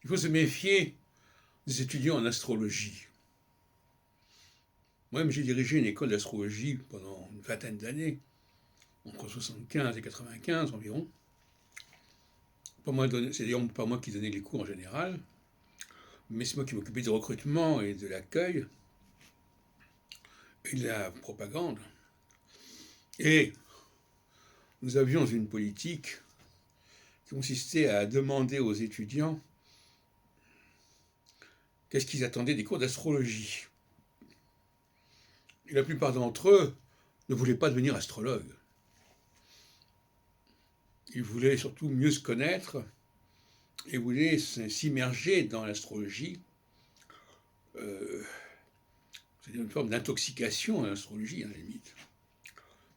Il faut se méfier des étudiants en astrologie. Moi-même, j'ai dirigé une école d'astrologie pendant une vingtaine d'années, entre 75 et 95 environ. C'est d'ailleurs pas moi qui donnais les cours en général, mais c'est moi qui m'occupais du recrutement et de l'accueil et de la propagande. Et nous avions une politique qui consistait à demander aux étudiants qu'est-ce qu'ils attendaient des cours d'astrologie. Et la plupart d'entre eux ne voulaient pas devenir astrologues. Ils voulaient surtout mieux se connaître et voulaient s'immerger dans l'astrologie. C'est une forme d'intoxication à l'astrologie, à la limite,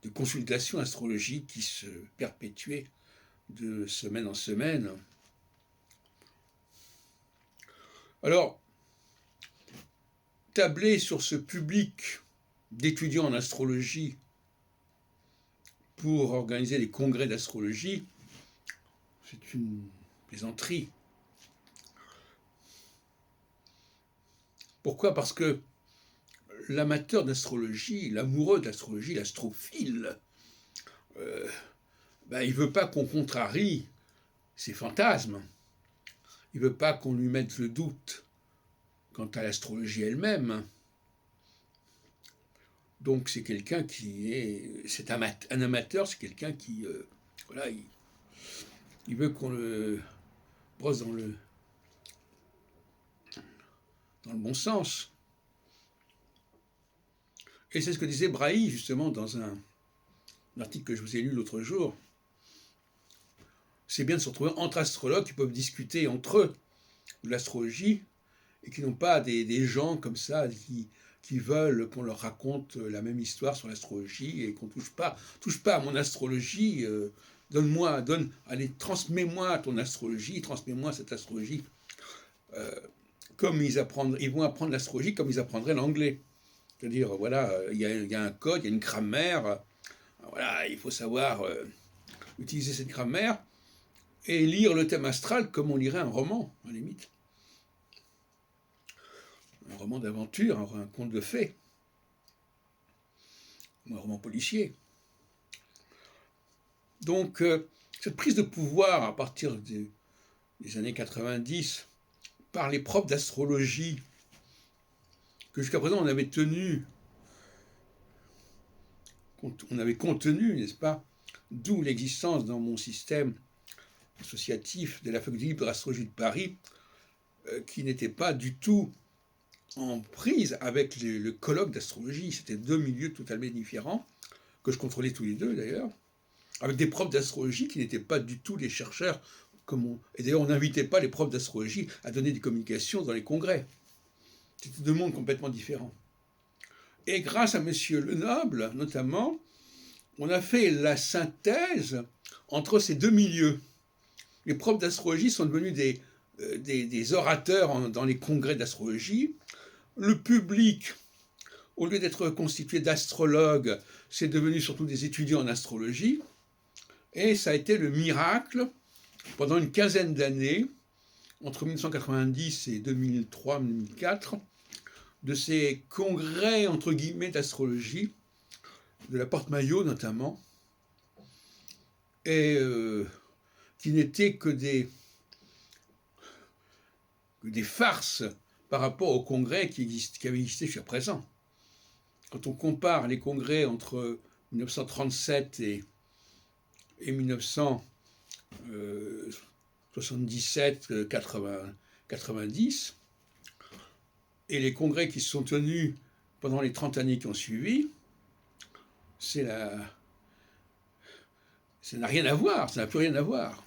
de consultation astrologique qui se perpétuait de semaine en semaine. Alors, tabler sur ce public d'étudiants en astrologie pour organiser des congrès d'astrologie, c'est une plaisanterie. Pourquoi? Parce que l'amateur d'astrologie, l'amoureux d'astrologie, l'astrophile, il ne veut pas qu'on contrarie ses fantasmes. Il ne veut pas qu'on lui mette le doute quant à l'astrologie elle-même. Donc c'est quelqu'un qui est... C'est un amateur, c'est quelqu'un qui... il veut qu'on le brosse dans le bon sens. Et c'est ce que disait Brahi, justement, dans un article que je vous ai lu l'autre jour. C'est bien de se retrouver entre astrologues qui peuvent discuter entre eux de l'astrologie et qui n'ont pas des gens comme ça qui veulent qu'on leur raconte la même histoire sur l'astrologie et qu'on touche pas à mon astrologie, allez, transmets-moi ton astrologie, transmets-moi cette astrologie. Comme ils vont apprendre l'astrologie comme ils apprendraient l'anglais. C'est-à-dire, voilà, il y a un code, il y a une grammaire, voilà, il faut savoir utiliser cette grammaire et lire le thème astral comme on lirait un roman, à la limite. Un roman d'aventure, un conte de fées, ou un roman policier. Donc, cette prise de pouvoir à partir des années 90 par les profs d'astrologie que jusqu'à présent on avait contenu, n'est-ce pas, d'où l'existence dans mon système associatif de la Faculté libre d'astrologie de Paris, qui n'était pas du tout en prise avec le colloque d'astrologie. C'était deux milieux totalement différents, que je contrôlais tous les deux d'ailleurs, avec des profs d'astrologie qui n'étaient pas du tout des chercheurs, et d'ailleurs on n'invitait pas les profs d'astrologie à donner des communications dans les congrès. C'était deux mondes complètement différents. Et grâce à M. Lenoble, notamment, on a fait la synthèse entre ces deux milieux. Les profs d'astrologie sont devenus des orateurs dans les congrès d'astrologie. Le public, au lieu d'être constitué d'astrologues, c'est devenu surtout des étudiants en astrologie. Et ça a été le miracle, pendant une quinzaine d'années, entre 1990 et 2003-2004, de ces congrès, entre guillemets, d'astrologie, de la Porte-Maillot notamment, et qui n'étaient que des farces par rapport aux congrès qui avaient existé jusqu'à présent. Quand on compare les congrès entre 1937 et 1977, 90, et les congrès qui se sont tenus pendant les 30 années qui ont suivi, ça n'a rien à voir, ça n'a plus rien à voir.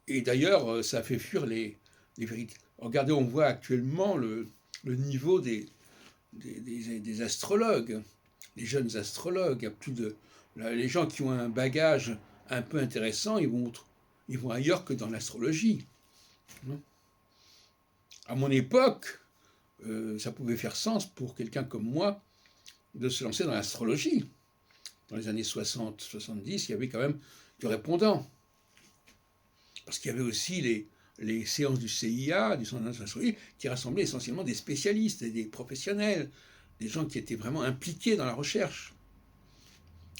Et d'ailleurs, ça a fait fuir les vérités. Regardez, on voit actuellement le niveau des astrologues, les jeunes astrologues. Il y a plus de... Les gens qui ont un bagage un peu intéressant, ils vont ailleurs que dans l'astrologie. À mon époque, ça pouvait faire sens pour quelqu'un comme moi de se lancer dans l'astrologie. Dans les années 60-70, il y avait quand même du répondant. Parce qu'il y avait aussi les séances du CIA, du Centre national d'astrologie, qui rassemblaient essentiellement des spécialistes, des professionnels, des gens qui étaient vraiment impliqués dans la recherche,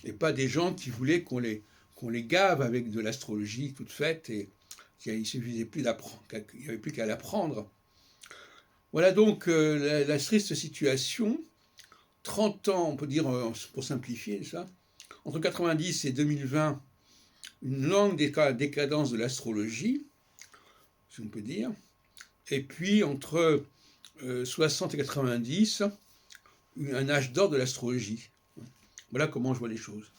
et pas des gens qui voulaient qu'on les gave avec de l'astrologie toute faite et qu'il suffisait plus d'apprendre, qu'il n'y avait plus qu'à l'apprendre. Voilà donc la triste situation. 30 ans, on peut dire, pour simplifier ça, entre 90 et 2020, une longue décadence de l'astrologie, si on peut dire, et puis entre 60 et 90, un âge d'or de l'astrologie. Voilà comment je vois les choses.